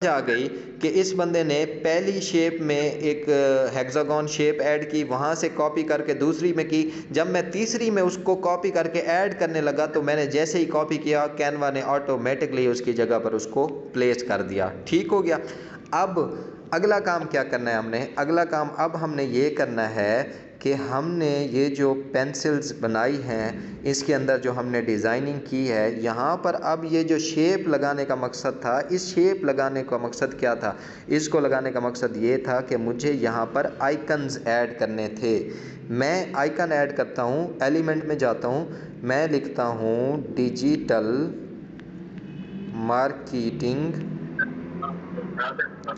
आ गई कि इस बंदे ने पहली शेप में एक हेक्सागोन शेप ऐड की, वहाँ से कॉपी करके दूसरी में की। जब मैं तीसरी में उसको कॉपी करके ऐड करने लगा तो मैंने जैसे ही कॉपी किया कैनवा ने ऑटोमेटिकली उसकी जगह पर उसको प्लेस कर दिया। ठीक हो गया। अब अगला काम क्या करना है हमने? अगला काम अब हमने ये करना है कि हमने ये जो पेंसिल्स बनाई हैं इसके अंदर जो हमने डिज़ाइनिंग की है, यहाँ पर अब ये जो शेप लगाने का मकसद था, इस शेप लगाने का मकसद क्या था? इसको लगाने का मकसद ये था कि मुझे यहाँ पर आइकन्स ऐड करने थे। मैं आइकन ऐड करता हूँ, एलिमेंट में जाता हूँ, मैं लिखता हूँ digital marketing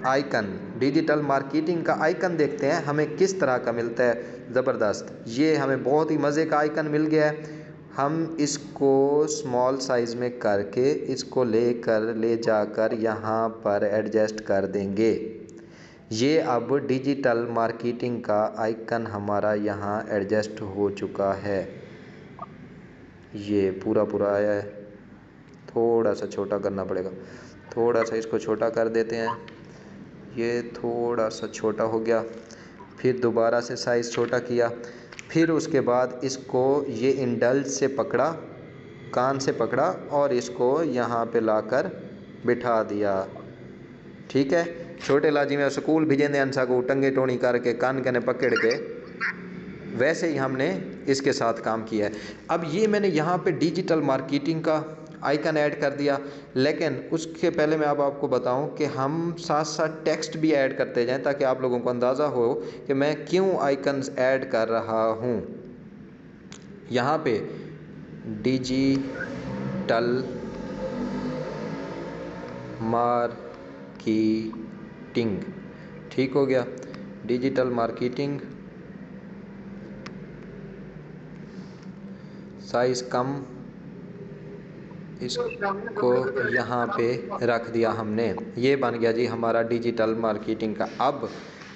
icon. Digital marketing का आइकन देखते हैं हमें किस तरह का मिलता है। ज़बरदस्त, ये हमें बहुत ही मज़े का आइकन मिल गया है। हम इसको स्मॉल साइज़ में करके इसको ले जाकर यहाँ पर एडजस्ट कर देंगे। ये अब डिजिटल मार्केटिंग का आइकन हमारा यहाँ एडजस्ट हो चुका है। ये पूरा पूरा आया है, थोड़ा सा छोटा करना पड़ेगा, थोड़ा सा इसको छोटा कर देते हैं। ये थोड़ा सा छोटा हो गया, फिर दोबारा से साइज़ छोटा किया, फिर उसके बाद इसको ये इंडल्ज से पकड़ा, कान से पकड़ा और इसको यहाँ पे लाकर बिठा दिया। ठीक है, छोटे लाजी में स्कूल भेजेंदे अंसा को टंगे टोनी करके कान कने पकड़ के, वैसे ही हमने इसके साथ काम किया है। अब ये मैंने यहाँ पे डिजिटल मार्केटिंग का आइकन ऐड कर दिया, लेकिन उसके पहले मैं अब आपको बताऊं कि हम साथ साथ टेक्स्ट भी ऐड करते जाएं ताकि आप लोगों को अंदाज़ा हो कि मैं क्यों आइकन्स ऐड कर रहा हूँ। यहाँ पे डिजिटल मार्केटिंग, ठीक हो गया, डिजिटल मार्केटिंग, साइज़ कम, इसको यहाँ पे रख दिया हमने। ये बन गया जी हमारा डिजिटल मार्केटिंग का।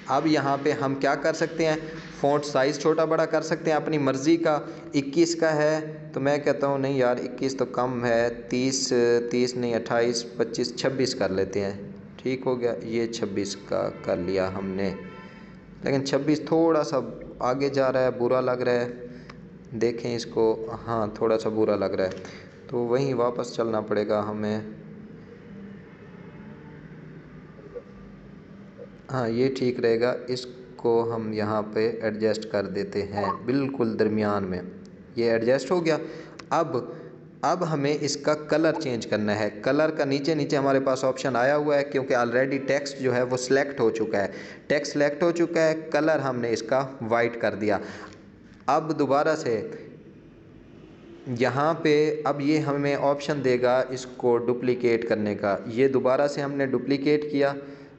अब यहाँ पे हम क्या कर सकते हैं? फ़ॉन्ट साइज़ छोटा बड़ा कर सकते हैं अपनी मर्ज़ी का। 21 का है तो मैं कहता हूँ नहीं यार 21 तो कम है, 30 नहीं 28, 25, 26 कर लेते हैं। ठीक हो गया, ये 26 का कर लिया हमने, लेकिन 26 थोड़ा सा आगे जा रहा है, बुरा लग रहा है। देखें इसको, हाँ थोड़ा सा बुरा लग रहा है तो वहीं वापस चलना पड़ेगा हमें। हाँ ये ठीक रहेगा, इसको हम यहाँ पे एडजस्ट कर देते हैं बिल्कुल दरमियान में। ये एडजस्ट हो गया। अब हमें इसका कलर चेंज करना है। कलर का नीचे नीचे हमारे पास ऑप्शन आया हुआ है क्योंकि ऑलरेडी टेक्स्ट जो है वो सिलेक्ट हो चुका है। टेक्स्ट सिलेक्ट हो चुका है, कलर हमने इसका वाइट कर दिया। अब दोबारा से यहाँ पे अब ये हमें ऑप्शन देगा इसको डुप्लिकेट करने का। ये दोबारा से हमने डुप्लिकेट किया,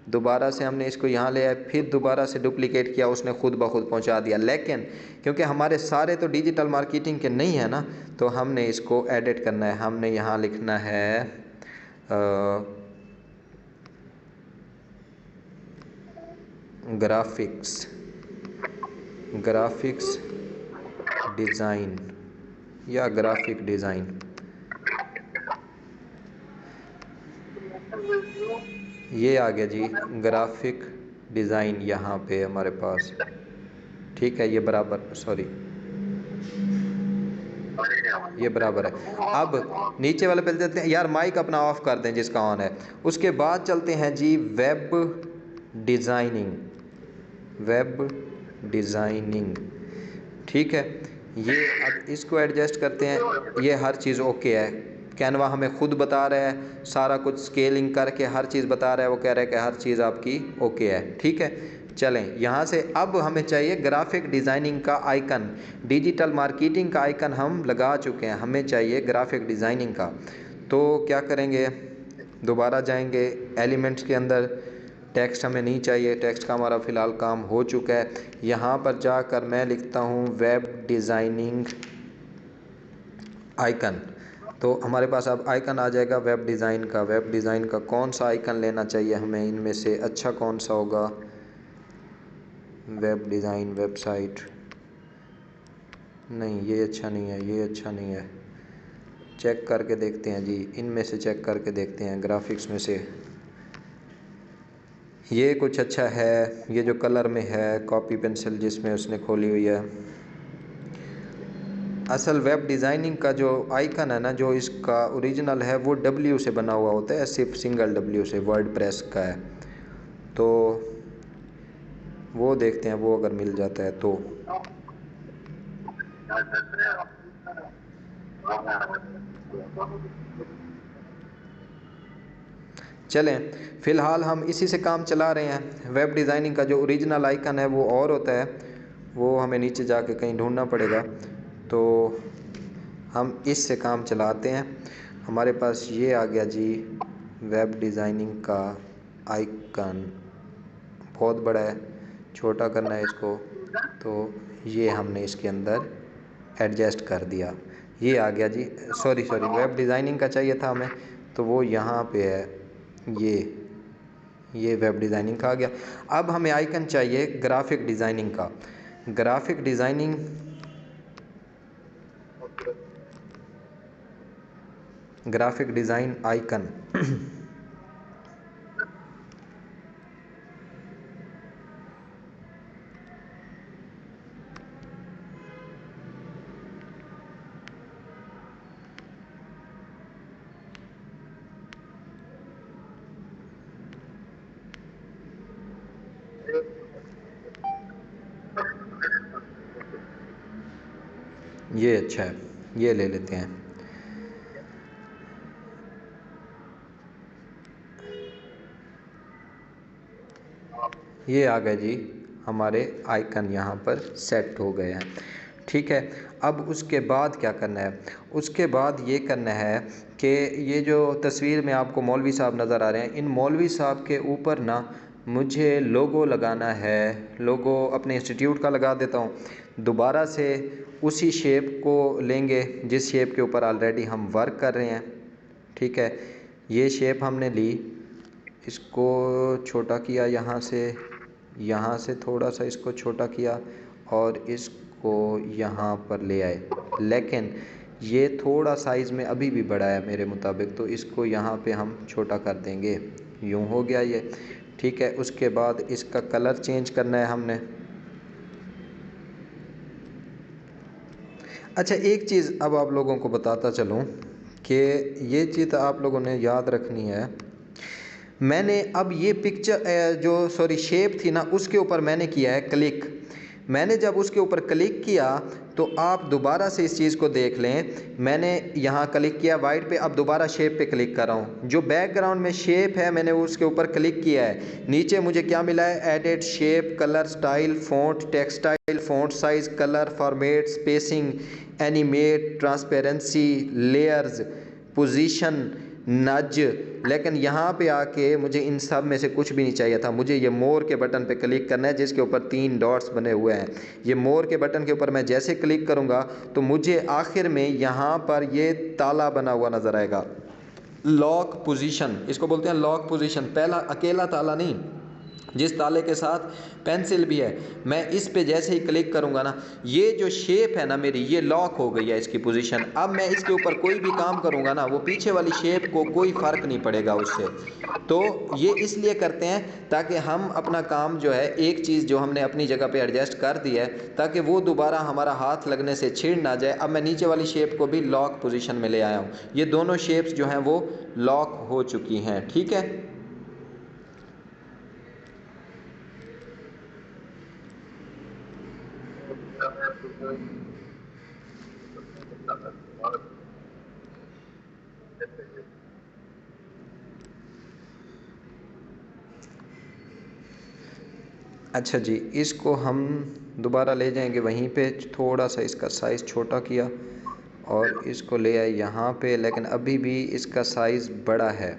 दोबारा से हमने इसको यहाँ ले आए, फिर दोबारा से डुप्लिकेट किया, उसने खुद ब खुद पहुँचा दिया। लेकिन क्योंकि हमारे सारे तो डिजिटल मार्केटिंग के नहीं है ना, तो हमने इसको एडिट करना है। हमने यहाँ लिखना है ग्राफिक्स डिज़ाइन या ग्राफिक डिज़ाइन। ये आ गया जी ग्राफिक डिज़ाइन यहाँ पे हमारे पास। ठीक है, ये बराबर, सॉरी ये बराबर है। अब नीचे वाले पे चलते हैं, यार माइक अपना ऑफ कर दें जिसका ऑन है। उसके बाद चलते हैं जी वेब डिज़ाइनिंग, वेब डिज़ाइनिंग। ठीक है, ये अब इसको एडजस्ट करते हैं। ये हर चीज़ ओके है, कैनवा हमें खुद बता रहा है, सारा कुछ स्केलिंग करके हर चीज़ बता रहा है, वो कह रहा है कि हर चीज़ आपकी ओके है। ठीक है, चलें यहाँ से अब हमें चाहिए ग्राफिक डिज़ाइनिंग का आइकन। डिजिटल मार्केटिंग का आइकन हम लगा चुके हैं, हमें चाहिए ग्राफिक डिज़ाइनिंग का। तो क्या करेंगे, दोबारा जाएंगे एलिमेंट्स के अंदर, टेक्स्ट हमें नहीं चाहिए, टेक्स्ट का हमारा फ़िलहाल काम हो चुका है। यहाँ पर जाकर मैं लिखता हूँ वेब डिज़ाइनिंग आइकन, तो हमारे पास अब आइकन आ जाएगा वेब डिज़ाइन का। वेब डिज़ाइन का कौन सा आइकन लेना चाहिए हमें, इनमें से अच्छा कौन सा होगा? वेब डिज़ाइन वेबसाइट, नहीं ये अच्छा नहीं है, ये अच्छा नहीं है। चेक करके देखते हैं जी, इनमें से चेक करके देखते हैं ग्राफिक्स में से। ये कुछ अच्छा है, ये जो कलर में है कॉपी पेंसिल जिसमें उसने खोली हुई है। असल वेब डिज़ाइनिंग का जो आइकन है ना, जो इसका ओरिजिनल है वो W से बना हुआ होता है, सिर्फ सिंगल W से, वर्डप्रेस का है। तो वो देखते हैं वो अगर मिल जाता है तो। चलें, फ़िलहाल हम इसी से काम चला रहे हैं। वेब डिज़ाइनिंग का जो ओरिजिनल आइकन है वो और होता है, वो हमें नीचे जाके कहीं ढूंढना पड़ेगा। तो हम इससे काम चलाते हैं। हमारे पास ये आ गया जी वेब डिज़ाइनिंग का आइकन। बहुत बड़ा है, छोटा करना है इसको, तो ये हमने इसके अंदर एडजस्ट कर दिया। ये आ गया जी, सॉरी वेब डिज़ाइनिंग का चाहिए था हमें, तो वो यहाँ पे है, ये वेब डिज़ाइनिंग का आ गया। अब हमें आइकन चाहिए ग्राफिक डिज़ाइनिंग का। Graphic designing graphic design icon ये अच्छा है, ये ले लेते हैं। ये आ गए जी हमारे आइकन, यहाँ पर सेट हो गए हैं। ठीक है, अब उसके बाद क्या करना है? उसके बाद ये करना है कि ये जो तस्वीर में आपको मौलवी साहब नज़र आ रहे हैं, इन मौलवी साहब के ऊपर ना मुझे लोगो लगाना है। लोगो अपने इंस्टीट्यूट का लगा देता हूँ। दोबारा से उसी शेप को लेंगे जिस शेप के ऊपर ऑलरेडी हम वर्क कर रहे हैं। ठीक है, ये शेप हमने ली, इसको छोटा किया, यहाँ से थोड़ा सा इसको छोटा किया और इसको यहाँ पर ले आए। लेकिन ये थोड़ा साइज़ में अभी भी बड़ा है मेरे मुताबिक, तो इसको यहाँ पे हम छोटा कर देंगे। यूँ हो गया ये। ठीक है, उसके बाद इसका कलर चेंज करना है हमने। अच्छा, एक चीज़ अब आप लोगों को बताता चलूँ कि ये चीज़ आप लोगों ने याद रखनी है। मैंने अब ये पिक्चर जो शेप थी ना, उसके ऊपर मैंने किया है क्लिक। मैंने जब उसके ऊपर क्लिक किया तो आप दोबारा से इस चीज़ को देख लें। मैंने यहाँ क्लिक किया वाइट पे, अब दोबारा शेप पे क्लिक कर रहा हूँ। जो बैकग्राउंड में शेप है मैंने उसके ऊपर क्लिक किया है। नीचे मुझे क्या मिला है? Edit, shape, colour, style, font, textile, font size, colour, format, spacing, animate, transparency, layers, position, नज। लेकिन यहाँ पे आके मुझे इन सब में से कुछ भी नहीं चाहिए था। मुझे ये मोर के बटन पे क्लिक करना है जिसके ऊपर 3 डॉट्स बने हुए हैं। ये मोर के बटन के ऊपर मैं जैसे क्लिक करूँगा तो मुझे आखिर में यहाँ पर ये ताला बना हुआ नज़र आएगा, लॉक पोजीशन, इसको बोलते हैं लॉक पोजीशन। पहला अकेला ताला नहीं, जिस ताले के साथ पेंसिल भी है। मैं इस पे जैसे ही क्लिक करूँगा ना, ये जो शेप है ना मेरी, ये लॉक हो गई है इसकी पोजीशन। अब मैं इसके ऊपर कोई भी काम करूँगा ना, वो पीछे वाली शेप को कोई फ़र्क नहीं पड़ेगा उससे। तो ये इसलिए करते हैं ताकि हम अपना काम जो है, एक चीज़ जो हमने अपनी जगह पे एडजस्ट कर दी है, ताकि वो दोबारा हमारा हाथ लगने से छिड़ ना जाए। अब मैं नीचे वाली शेप को भी लॉक पोजीशन में ले आया हूँ। ये दोनों शेप्स जो हैं वो लॉक हो चुकी हैं। ठीक है, अच्छा जी, इसको हम दोबारा ले जाएंगे वहीं पे। थोड़ा सा इसका साइज़ छोटा किया और इसको ले आए यहाँ पे, लेकिन अभी भी इसका साइज़ बड़ा है।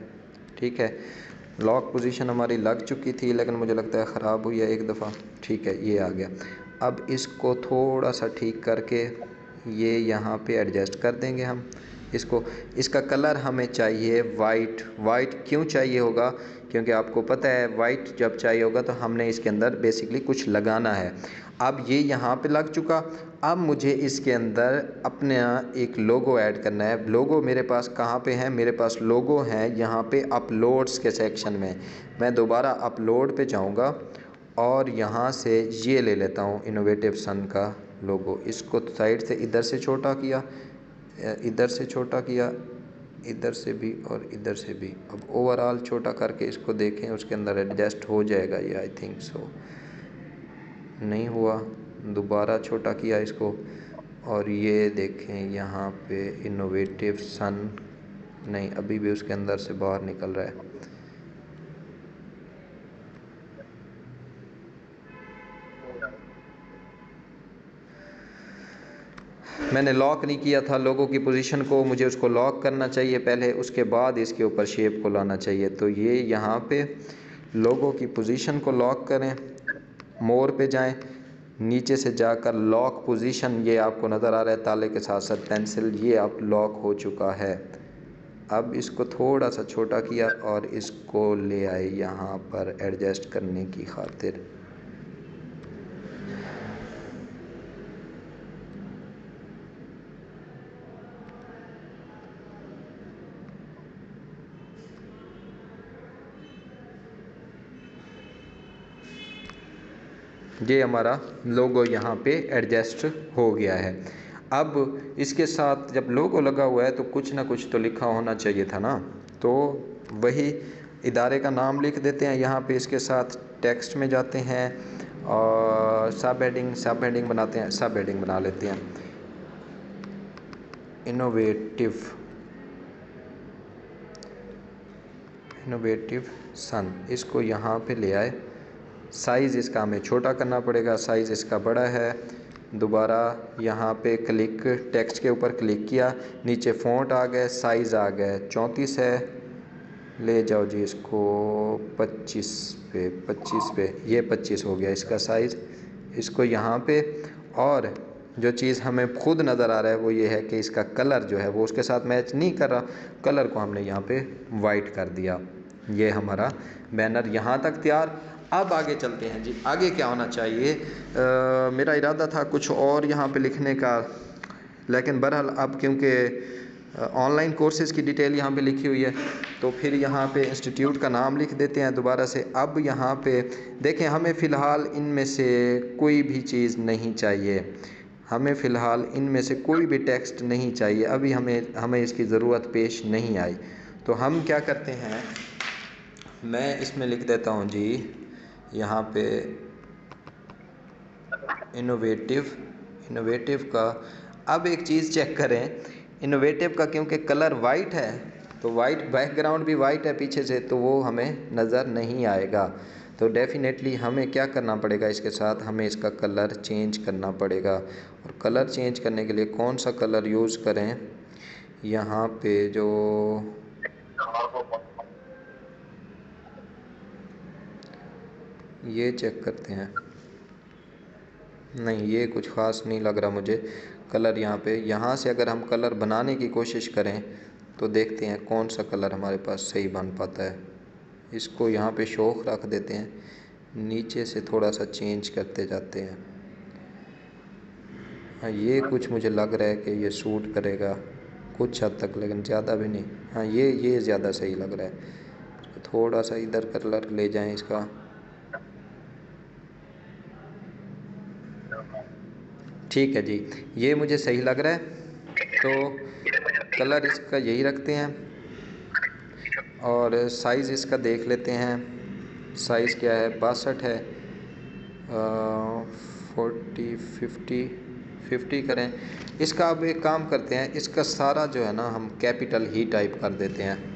ठीक है, लॉक पोजीशन हमारी लग चुकी थी लेकिन मुझे लगता है ख़राब हुई है एक दफ़ा। ठीक है, ये आ गया। अब इसको थोड़ा सा ठीक करके ये यहाँ पे एडजस्ट कर देंगे हम इसको। इसका कलर हमें चाहिए वाइट। वाइट क्यों चाहिए होगा? क्योंकि आपको पता है वाइट जब चाहिए होगा तो हमने इसके अंदर बेसिकली कुछ लगाना है। अब ये यहाँ पे लग चुका। अब मुझे इसके अंदर अपना एक लोगो ऐड करना है। लोगो मेरे पास कहाँ पे है? मेरे पास लोगो है यहाँ पे अपलोड्स के सेक्शन में। मैं दोबारा अपलोड पे जाऊँगा और यहाँ से ये ले लेता हूँ इनोवेटिव सन का लोगो। इसको साइड से इधर से छोटा किया, इधर से छोटा किया, इधर से भी और इधर से भी। अब ओवरऑल छोटा करके इसको देखें, उसके अंदर एडजस्ट हो जाएगा ये, आई थिंक सो। नहीं हुआ, दोबारा छोटा किया इसको और ये देखें यहाँ पे इनोवेटिव सन, नहीं अभी भी उसके अंदर से बाहर निकल रहा है। मैंने लॉक नहीं किया था लोगों की पोजीशन को, मुझे उसको लॉक करना चाहिए पहले, उसके बाद इसके ऊपर शेप को लाना चाहिए। तो ये यहाँ पे लोगों की पोजीशन को लॉक करें, मोर पे जाएं, नीचे से जाकर लॉक पोजीशन, ये आपको नज़र आ रहा है ताले के साथ साथ पेंसिल, ये अब लॉक हो चुका है। अब इसको थोड़ा सा छोटा किया और इसको ले आए यहाँ पर एडजस्ट करने की खातिर। ये हमारा लोगो यहाँ पे एडजस्ट हो गया है। अब इसके साथ जब लोगो लगा हुआ है तो कुछ ना कुछ तो लिखा होना चाहिए था ना, तो वही इदारे का नाम लिख देते हैं यहाँ पे। इसके साथ टेक्स्ट में जाते हैं और सब हेडिंग बनाते हैं, सब हेडिंग बना लेते हैं इनोवेटिव सन। इसको यहाँ पे ले आए, साइज़ इसका हमें छोटा करना पड़ेगा, साइज़ इसका बड़ा है। दोबारा यहाँ पे क्लिक, टेक्स्ट के ऊपर क्लिक किया, नीचे फ़ॉन्ट आ गए, साइज़ आ गए 34 है, ले जाओ जी इसको 25 पे, ये 25 हो गया इसका साइज़। इसको यहाँ पे, और जो चीज़ हमें खुद नज़र आ रहा है वो ये है कि इसका कलर जो है वो उसके साथ मैच नहीं कर रहा, कलर को हमने यहाँ पे वाइट कर दिया। ये हमारा बैनर यहाँ तक तैयार। अब आगे चलते हैं जी, आगे क्या होना चाहिए। मेरा इरादा था कुछ और यहाँ पे लिखने का, लेकिन बहरहाल अब क्योंकि ऑनलाइन कोर्सेज़ की डिटेल यहाँ पे लिखी हुई है तो फिर यहाँ पे इंस्टीट्यूट का नाम लिख देते हैं दोबारा से। अब यहाँ पे देखें, हमें फ़िलहाल इनमें से कोई भी चीज़ नहीं चाहिए, हमें फ़िलहाल इनमें से कोई भी टेक्स्ट नहीं चाहिए, अभी हमें इसकी ज़रूरत पेश नहीं आई। तो हम क्या करते हैं, मैं इसमें लिख देता हूँ जी यहाँ पे इनोवेटिव का। अब एक चीज़ चेक करें, इनोवेटिव का क्योंकि कलर वाइट है तो वाइट बैकग्राउंड भी वाइट है पीछे से, तो वो हमें नज़र नहीं आएगा। तो डेफिनेटली हमें क्या करना पड़ेगा, इसके साथ हमें इसका कलर चेंज करना पड़ेगा। और कलर चेंज करने के लिए कौन सा कलर यूज़ करें, यहाँ पे जो ये चेक करते हैं, नहीं ये कुछ ख़ास नहीं लग रहा मुझे कलर यहाँ पे। यहाँ से अगर हम कलर बनाने की कोशिश करें तो देखते हैं कौन सा कलर हमारे पास सही बन पाता है। इसको यहाँ पे शौक रख देते हैं, नीचे से थोड़ा सा चेंज करते जाते हैं। हाँ ये कुछ मुझे लग रहा है कि ये सूट करेगा कुछ हद तक, लेकिन ज़्यादा भी नहीं। हाँ ये ज़्यादा सही लग रहा है। थोड़ा सा इधर कलर ले जाएं इसका, ठीक है जी, ये मुझे सही लग रहा है। तो कलर इसका यही रखते हैं और साइज़ इसका देख लेते हैं। साइज़ क्या है, 62 है, 50 करें इसका। अब एक काम करते हैं, इसका सारा जो है ना हम कैपिटल ही टाइप कर देते हैं।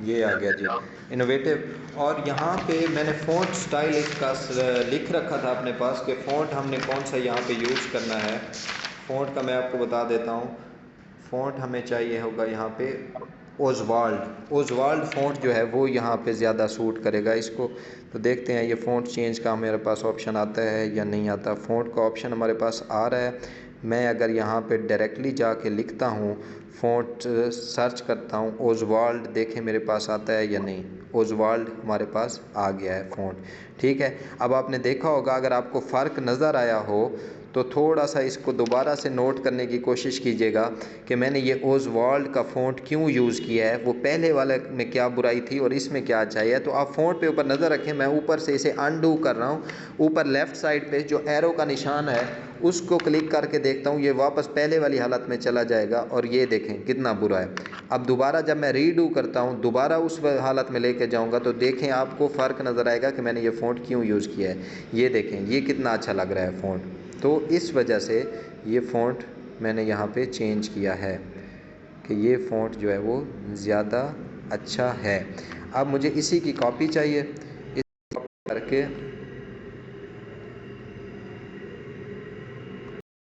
ये आ गया जी इनोवेटिव। और यहाँ पे मैंने फ़ॉन्ट स्टाइल इसका लिख रखा था अपने पास कि फ़ॉन्ट हमने कौन सा यहाँ पे यूज़ करना है। फ़ॉन्ट का मैं आपको बता देता हूँ। फ़ॉन्ट हमें चाहिए होगा यहाँ पे ओजवाल्ड फ़ॉन्ट जो है वो यहाँ पे ज़्यादा सूट करेगा इसको। तो देखते हैं ये फ़ॉन्ट चेंज का मेरे पास ऑप्शन आता है या नहीं आता। फ़ॉन्ट का ऑप्शन हमारे पास आ रहा है। मैं अगर यहाँ पे डायरेक्टली जाके लिखता हूँ, फ़ॉन्ट सर्च करता हूँ ओजवाल्ड, देखें मेरे पास आता है या नहीं। ओजवाल्ड हमारे पास आ गया है फ़ॉन्ट, ठीक है। अब आपने देखा होगा, अगर आपको फ़र्क नज़र आया हो तो थोड़ा सा इसको दोबारा से नोट करने की कोशिश कीजिएगा कि मैंने ये ओजवाल्ड का फ़ॉन्ट क्यों यूज़ किया है, वो पहले वाले में क्या बुराई थी और इसमें क्या अच्छा है। तो आप फ़ॉन्ट पे ऊपर नज़र रखें, मैं ऊपर से इसे अनडू कर रहा हूँ। ऊपर लेफ़्ट साइड पे जो एरो का निशान है उसको क्लिक करके देखता हूँ, ये वापस पहले वाली हालत में चला जाएगा और ये देखें कितना बुरा है। अब दोबारा जब मैं रीडू करता हूँ, दोबारा उस हालत में लेके जाऊँगा तो देखें आपको फ़र्क नज़र आएगा कि मैंने ये फ़ॉन्ट क्यों यूज़ किया है। ये देखें ये कितना अच्छा लग रहा है फ़ॉन्ट। तो इस वजह से ये फ़ॉन्ट मैंने यहाँ पे चेंज किया है कि ये फ़ॉन्ट जो है वो ज़्यादा अच्छा है। अब मुझे इसी की कॉपी चाहिए, इस करके